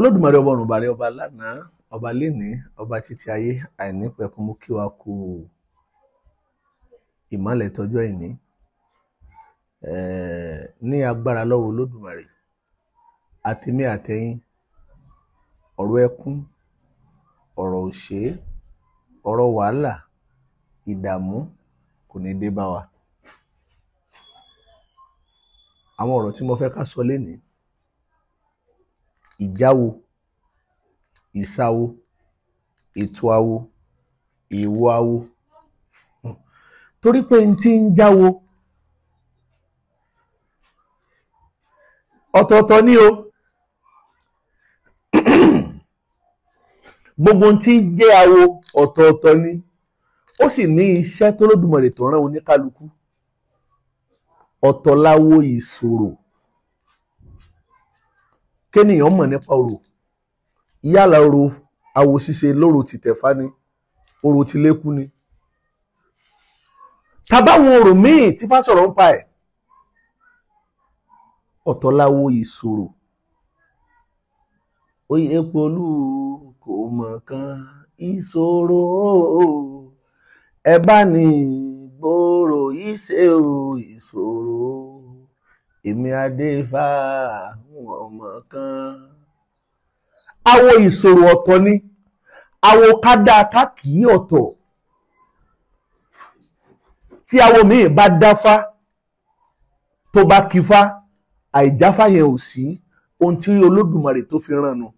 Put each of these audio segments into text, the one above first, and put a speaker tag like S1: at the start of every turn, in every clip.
S1: Olódùmarè ọba ọ̀run bàrẹ̀ ọba lánàá ọba lénìí ọba títí ayé àìnípẹ̀kun mú kí wa kú ìmọ́lẹ̀ tọjọ́ ìní ní agbára lọ́wọ́ Olódùmarè àtèmi àtẹ̀yin ọ̀rọ̀ ẹkún ọ̀rọ̀ òṣè ọ̀rọ̀ wàhálà ìdààmú kò ní dé bá wa. Àwọn ọ̀rọ̀ tí mo fẹ́ ká sọ lénìí ìjáwo ìsáwo ètò awo èèwọ̀ awo torí pé n tí ń jáwo ọ̀tọ̀ọ̀tọ̀ ni o gbogbo n tí ń jẹ́ awo ọ̀tọ̀ọ̀tọ̀ ni ó sì ní iṣẹ́ tó Olódùmarè tó rán oníkálukú. Ọ̀tọ̀ láwo ìṣòro kéèyàn mọ̀ nípa orò yálà orò awo ṣíṣe lórò ti tẹ̀fá ni orò ti lékú ni tàbáwọn orò míì tí fá sọ̀rọ̀ ń pa ẹ̀. Ọ̀tọ̀ láwo ìṣòro oyè polú kò mọ̀ kan ìṣòro ẹ bá ní gbòòrò ìṣe ìṣòro èmi adéfà ọmọ kan. Awo ìṣòro ọ̀tọ̀ ni awo kádà kákì ọ̀tọ̀. Tí awo míì bá dáfá tó bá kífá àìjáfá yẹn ò sí ohun tí Olódùmarè tó fi rán nu.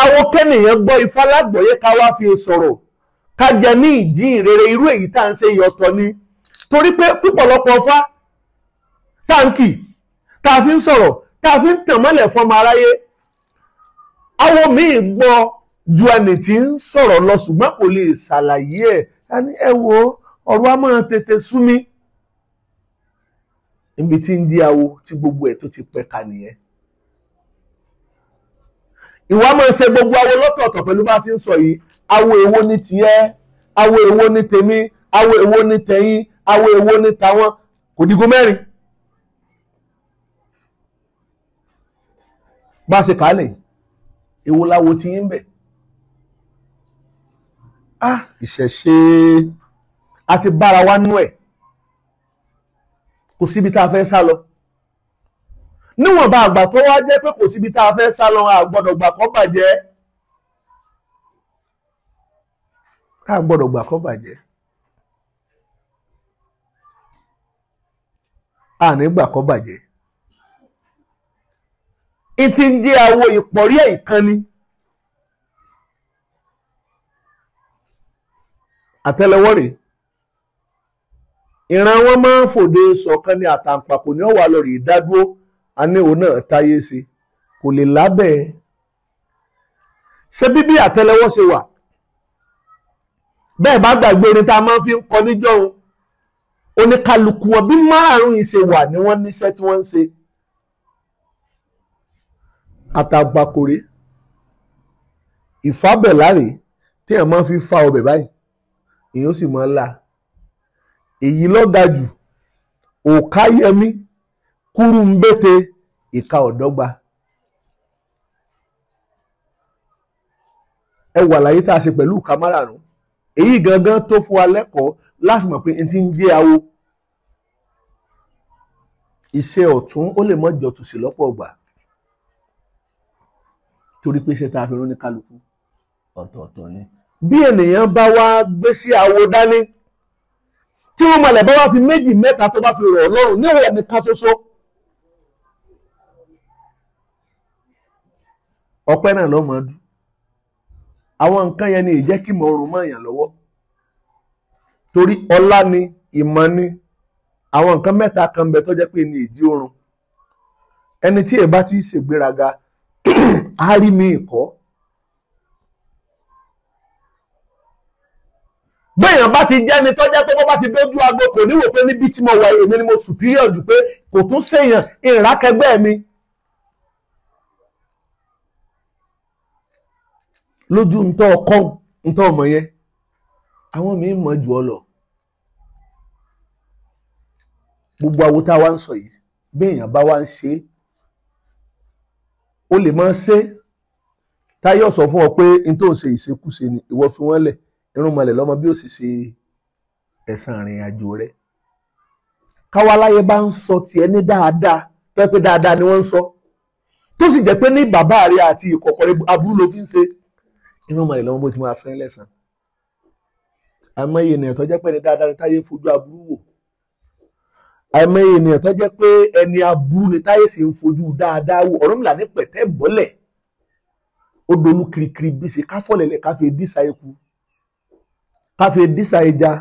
S1: Awo kẹ́nìyàn gbọ́ ifá lágbọ̀ọ́yé ká wá fi sọ̀rọ̀ ká jẹ ní ìjíhìn rere irú èyí tá à ń ṣe yọ̀tọ̀ ni torí pé pípọ̀lọpọ̀ fá táǹkì tá a fi ń sọ̀rọ̀ tá a fi ń tàn mọ́lẹ̀ fọmọ aráyé awo míì gbọ́ ju ẹni tí ń sọ̀rọ̀ lọ ṣùgbọ́n kò lè ṣàlàyé ẹ̀ ẹ wo ọ̀rọ̀ a máa tètè sú mi níbi tí ń di awo tí gbogbo ẹ̀ tó ti pẹ̀ka nìyẹn. Ìwà máa ń ṣe gbogbo awo lọ́tọ̀ọ̀tọ̀ pẹ̀lú bá ti ń sọ yìí awo èwo ni tiẹ̀ awo èwo ni tèmi awo èwo ni tẹ̀yin awo èwo ni tàwọn kò digo mẹ́rin. Bá a ṣe kàálẹ̀ èwo láwo ti ń bẹ̀. Ìṣẹ̀ṣe àti bára wa nú ẹ̀ kò síbi tá a fẹ́ sá lọ. Níwọ̀nba àgbà tó wá jẹ́ pé kò síbi tá a fẹ́ sá lọ a gbọ́dọ̀ gbà kó bàjẹ́. A gbọ́dọ̀ gbà kó bàjẹ́. A ní gbà kó bàjẹ́. Ìtì ń jẹ́ awo ìpọ̀rí ẹ̀ ìkànnì. Àtẹ́lẹwọ́ rèé. Ìran wọn máa ń fòde ṣọ̀kan ní àtàǹpàkò ní ọ̀wà lórí ìdádúró a ní òun náà táyé ṣe kò lè lábẹ́ ẹ̀. Ṣé bíbí àtẹ́lẹwọ́ ṣe wà? Bẹ́ẹ̀ bá gbàgbé orin tá a máa fi ń kọ níjọ́un oníkálukú wọn bí márààrún yìí ṣe wà ní wọ́n níṣẹ́ tí wọ́n ń ṣe. Àtàǹpàkò rèé ìfábẹ̀láre téèyàn máa fi fa ọbẹ̀ báyìí èèyàn ó sì máa ń là. Èyí ló ga jù òká yẹmí kúrú ń bété ìka ọ̀dọ́gba. Ẹ wà láyé tá a ṣe pẹ̀lú ìka márààrún èyí gangan tó fún wa lẹ́kọ̀ọ́ láti mọ̀ pé n ti ń jẹ́ awo. Iṣẹ́ ọ̀tún ó lè mọ́ jọ tòsí lọ́pọ̀ ọgbà torí pé iṣẹ́ tá a fi rán ní kálukú ọ̀tọ̀ọ̀tọ̀ ni. Bí ènìyàn bá wá gbé sí awo dání tí wọ́n mọ̀lẹ̀ bá wá fi méjì mẹ́ta tó bá fi rọ̀ lọ́rùn níwọ̀n ẹni ká ṣoṣo ọpẹ́ náà lọ́mọ dún. Àwọn nǹkan yẹn ni ìjẹ́ kí mọ̀ ọrùn mọ́ èèyàn lọ́wọ́ torí ọlá ni ìmọ̀ ni àwọn nǹkan mẹ́ta kan bẹ tó jẹ́ pé ní ìdí oorun ẹni tí èbá ti ṣègbéraga á rí mi ìkọ́. Béèyàn bá ti jẹ́ ni tó jẹ́ pé bó bá ti dójú agbo kò níwò pé níbi tí mo wà èmi ni mo superior jù pé kò tún séèyàn ìrákẹgbẹ́ mi. Lójú ntọ́ ọkọ́ ntọ́ ọmọ yẹn àwọn míì mọ̀ jù ọ lọ. Gbogbo awo tá a wá ń sọ yìí béèyàn bá wá ń ṣe ó lè máa ṣe táyọ̀ sọ fún ọ pé n tó ń ṣe ìṣekúṣe ni ìwọ fi wọ́n lẹ̀ irúnmọlẹ̀ lọ́mọ bí ó sì ṣe ẹ̀san ìrìn àjò rẹ̀. káwa láyé bá ń sọ tiẹ̀ ní dáadáa tó pé dáadáa ni wọ́n ń sọ tó sì jẹ́ pé ní bàbá rẹ̀ àti ìkọ̀kọ̀ rẹ̀ aburú ló fi ń ṣe irúnmọlẹ̀ lọ́mọ bó ti máa san lẹ́san. àmọ́ ènìyàn tó jẹ́ pé ní dáadáa ni táyé fojú aburú wò, àmọ́ ènìyàn tó jẹ́ pé ẹni aburú ni táyé sì ń fojú dáadáa wò. Ọ̀rúnmìlà ní pẹ̀tẹ́ bọ́lẹ̀ ó dolú kirikiri bí ṣe káfọ́lẹ̀lẹ̀ káfí dísà eku káfí dísà ẹja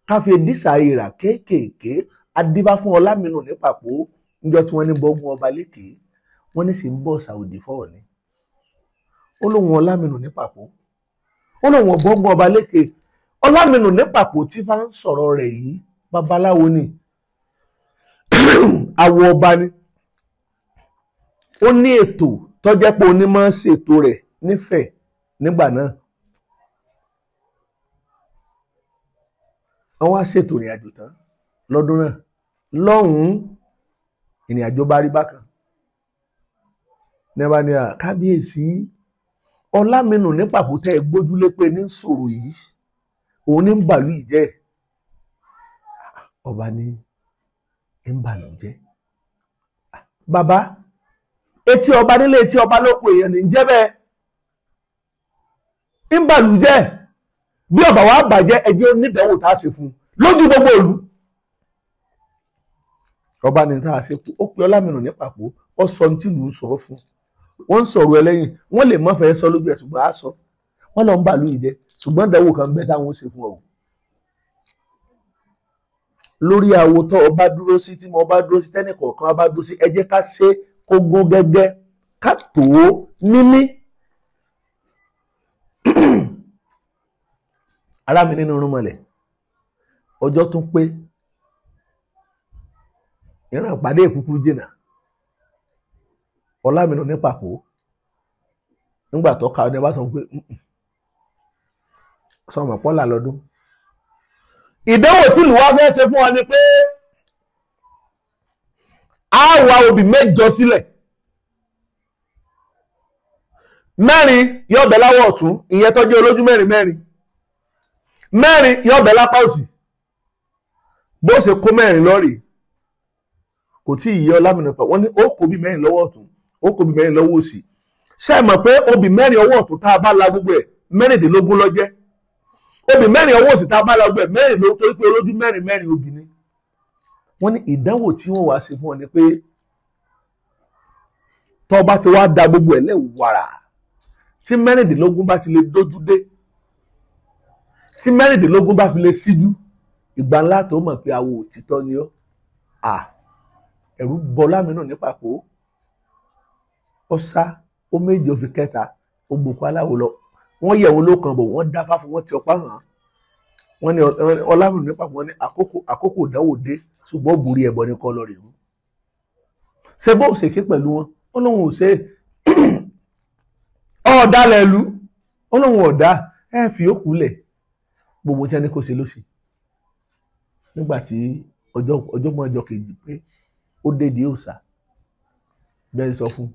S1: káfí dísà ìrà kéékèèké adífá fún Ọlámínú ní Pàpó níjọ́ tí wọ́n ní bọ́gun ọba lékè wọ́n ní sì ń bọ̀ Sàòdì fọ́ọ̀ ni. ó lóun Ọlámínú ní Pàpó ó lóun bọ́gun ọba lékè. Ọlámínú ní Pàpó tí fá ń sọ̀rọ̀ rẹ̀ yìí babaláwo ni àwọ̀ ọba ni. ó ní ètò tó jẹ́ pé onímọ̀ ṣètò rẹ̀ nífẹ̀ẹ́ nígbà náà. wọ́n wá ṣètò ìrìn àjò tán lọ́dún náà lọ́hùn-ún ìrìn àjò bá rí bákan. nígbà ní kábíyèsí Ọlámínú ní Pàpó tẹ́ ẹ gbójúlé pé ní sọ̀rọ̀ yìí òun ní ń bàlú ìjẹ́ ọba ní ń bàlú jẹ́. bàbá etí ọba nílé etí ọba lóko èèyàn ní jẹ́ bẹ́ẹ̀ ń bàlú jẹ́ bí ọba wa bàjẹ́ ẹjẹ́ onídàáwò tá a ṣe fún un lójú gbogbo ìlú. ọba ní tá a ṣe kú ó pe Ọlámínú ní Pàpó ó sọ ní tìlú ń sọ fún wọ́n ń sọ̀rọ̀ ẹlẹ́yìn wọ́n lè má fẹ́ sọ lójú ẹ̀ ṣùgbọ́n á sọ wọ́n lọ ń bàlú ìjẹ́ ṣùgbọ́n ìdánwò kan bẹ́ẹ̀ táwọn ṣe fún ọ. lórí àwo tó ọba dúró sí tí mo bá dúró sí tẹ́nìkọ̀ọ̀kan ọba dúró sí ẹ jẹ́ ká ṣe kó gún gẹ́gẹ́ ká tó níní. ará mi nínú irúnmọlẹ̀ ọjọ́ tún pé ìran ìpàdé ìkúkú jìnnà. Ọlámínú ní Pàpó nígbà tó ka ọdẹ bá sọ pé sọmọ pọ́là lọ́dún. ìdánwò tí ìlú wa fẹ́ ṣe fún wa ni pé a wá obì mẹ́jọ sílẹ̀, mẹ́rin yóò bẹ láwọ̀ ọ̀tún ìyẹn tó jẹ́ olójú mẹ́rin mẹ́rin, mẹ́rin yóò bẹ lápá òsì. bó ṣe kó mẹ́rin lọ́rì kò tí ì yẹ Ọlámínú Pàpó wọ́n ní ó kó bí mẹ́rin lọ́wọ́ ọ̀tún ó kó bí mẹ́rin lọ́wọ́ òsì. ṣé ẹ mọ̀ pé obì mẹ́rin ọwọ́ ọ̀tún tá a bá la gbogbo ẹ̀ mẹ́rìndínlógún ló jẹ́, obì mẹ́rin ọwọ́ òsì tá a bá la gbogbo ẹ̀ mẹ́rìndínlógún torí pé olójú mẹ́rin mẹ́rin obì ni. wọ́n ní ìdánwò tí wọ́n wá ṣe fún ọ ni pé tó bá ti wá da gbogbo ẹ̀ lẹ́wàrà tí mẹ́rìndínlógún bá ti lè dójú dé tí mẹ́rìndínlógún bá fi lè síjú ìgbà ńlá tó mọ̀ pé awo òtítọ́ ni ọ́. ẹ̀rù bọ Ọlámínú ní Pàpó ó sá ó méje ó fi kẹta ó gbòkó aláwo lọ. wọ́n yẹ̀ wọ́n lókàn bò wọ́n dáfá fún wọn ti ọpá hàn. wọ́n ní Ọlámínú ní Pàpó wọ́n ní àkókò ìdánwò dé ṣùgbọ́n ó borí ẹbọ ní kọ́ lọ rèé. ṣé bó ṣe ké pẹ̀lú wọn ó lóun ò ṣe ọ̀dàlẹ̀ ìlú ó lóun ọ̀dà ẹ fi òkú lẹ̀ gbogbo tí wọ́n ní kó ṣe ló ṣe. nígbà tí ọjọ́ mọ́ ọjọ́ kejì pé ó dédé òòṣà bẹ́ẹ̀ sọ fún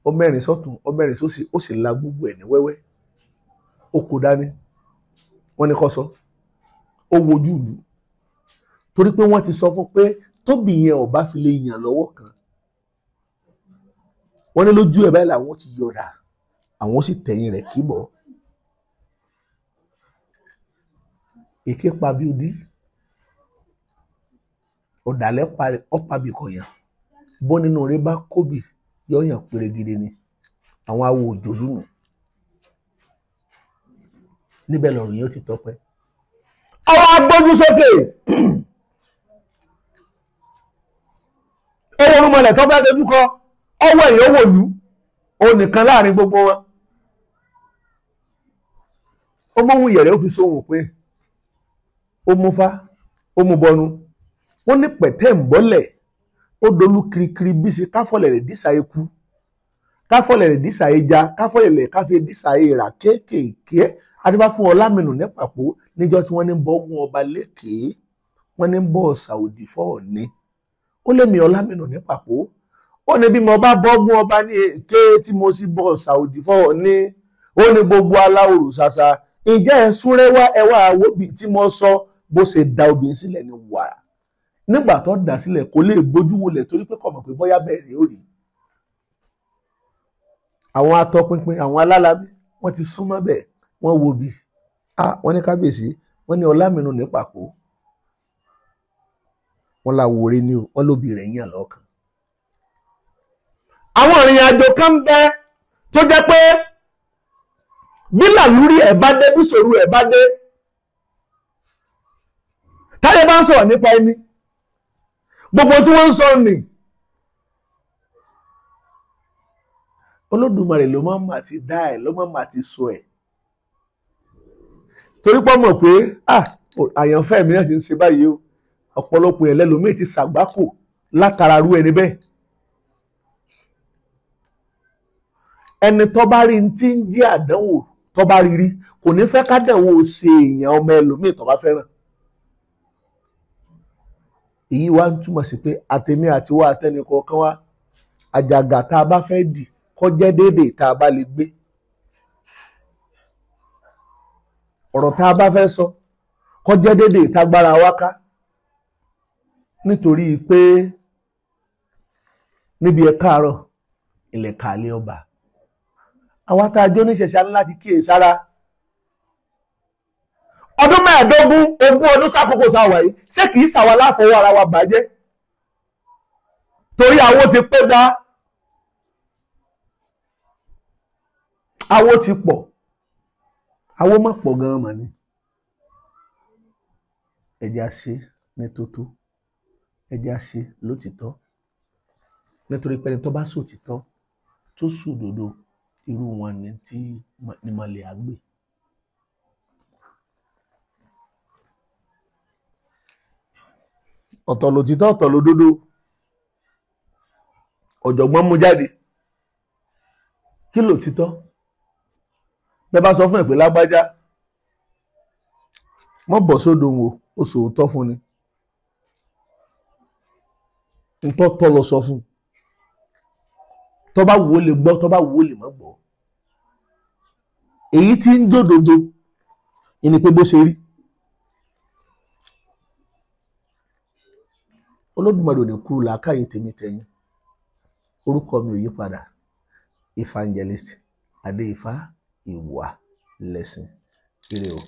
S1: ó mẹ́rin sọ́tún ó mẹ́rin sósì ó sì la gbogbo ẹ̀ ní wẹ́wẹ́ ó kó dání wọ́n ní kó sọ ó wojú ìlú torí pé wọ́n ti sọ fún pé tóbi yẹn ọba fi lè yàn lọ́wọ́ kan wọ́n ní lójú ẹ̀ báyìí làwọn ti yọ̀dà àwọn sì tẹ̀yìn rẹ̀ kíbọ̀ èké pa bí odi ọ̀dàlẹ̀ ọ̀pàbí kọ̀yàn bọ́ nínú rẹ̀ bá kóbì yọ̀yàn pérégede ni àwọn awo òjòlú nù níbẹ̀ lọ́rùn yẹn ó ti tọ́pẹ́. ọwọ́ agbójú sókè owó orúmọlẹ̀ tó fẹ́ dojú kọ ọwọ́ èèyàn wò lú òun nìkan láàrin gbogbo wọn. ó mú ìyẹ̀rẹ̀ ó fi sóhun pé ó mú fá ó mú bọnu wọ́n ní pẹ̀tẹ́ ń bọ́lẹ̀ ó dolú kirikiri bí sí káfọ́lẹ̀ rẹ̀ dísà eku káfọ́lẹ̀ rẹ̀ dísà ẹja káfọ́lẹ̀ rẹ̀ káfí dísà ìrà kéékèèké adébá fún Ọlámínú ní Pàpó níjọ́ tí wọ́n ní bọ́ gun ọba lékèé wọ́n ní bọ́ Sàòdì fọ́ọ̀ ní ó lé mi Ọlámínú ní pàpó ó ní bí mo bá bọ́gbọ́n ọba ní èké tí mo sì bọ́ Saudi fọ́ ní ó ní gbogbo aláwòrán ṣàṣà ǹjẹ́ ẹ súnrẹ́ wá ẹwà àwòbí tí mo sọ bó ṣe da obìnrin sílẹ̀ ní wàrà nígbà tó dà sílẹ̀ kò lè gbójú wọlẹ̀ torí pé kò mọ̀ pé bóyá bẹ́ẹ̀ ni ó rí àwọn atọpinpin àwọn alálàbí wọ́n ti súnmọ́ bẹ́ẹ̀ wọ́n wo bí wọ́n ní kábíyèsí wọ́n ní Ọlámínú ní pàpó wọ́n la wòre ni o wọ́n lóbi rẹ̀ yàn lọ́kàn. àwọn ìrìn àjò kan ń bẹ tó jẹ́ pé bí làlúrí ẹ̀ bá dé bí ṣòro ẹ̀ bá dé táyé bá ń sọ̀rọ̀ nípa ẹni gbogbo tí wọ́n ń sọ ni Olódùmarè ló máa ń mà ti dá ẹ̀ ló máa ń mà ti sọ ẹ̀ torí pé mọ̀ pé àyànfẹ́ mi náà ti ń ṣe báyìí o ọ̀pọ̀lọpọ̀ ẹ̀ lẹ́lòmíì ti ṣàgbákò látara rú ẹni bẹ́ẹ̀ ẹni tó bá rí ti ń jẹ́ àdánwò tó bá rí kò ní fẹ́ kádánwò ṣe èèyàn ọmọ ẹlòmíì tó bá fẹ́ràn èyí wá ń túmọ̀ sí pé àtẹ̀mí àti wá àtẹnìkọ̀ọ̀kan wá àjàgà tá a bá fẹ́ dì kó jẹ́ déédéé tá a bá lè gbé ọ̀rọ̀ tá a bá fẹ́ sọ kó jẹ́ déédéé tá gbára wá ká nítorí pé níbi ẹ káàárọ̀ ilẹ̀ kàálẹ̀ ọba àwa tá a jó ní ṣẹ̀ṣẹ̀ láti kíyè sára ọdún 15 ogún ọdún sákòókò sáwà yìí ṣé kìí sàwà láfọwọ́ ara wa bàjẹ́ torí àwo ti pé dá àwo ti pọ̀ àwo má pọ̀ gan-an mà ní ẹjẹ́ á ṣe ní tótó ẹjẹ́ á ṣe lótìtọ́ nítorí pé ẹni tó bá sòtítọ́ tó sòdodo irú wọn ni tí ní mọ̀lẹ́ àgbè. ọ̀tọ̀ lòtítọ́ ọ̀tọ̀ lódodo ọ̀jọ̀gbọ́n mú jáde kí lòtítọ́ bẹ́ẹ̀ bá sọ fún ẹ̀ pé lágbájá mọ́ bọ̀ sódò wo ó sòótọ́ fún ni ntọ́tọ́ lọ sọ fún tó bá wù ó lè gbọ́ tó bá wù ó lè má gbọ́ èyí tí ń dòdòdó ìní pé bó ṣe rí Olódùmarè ò ní kúrú làákàyè tèmi tẹ̀yìn orúkọ mi ò yí padà Evangelist Adéifá Ìwà Lẹ́sìn ire o.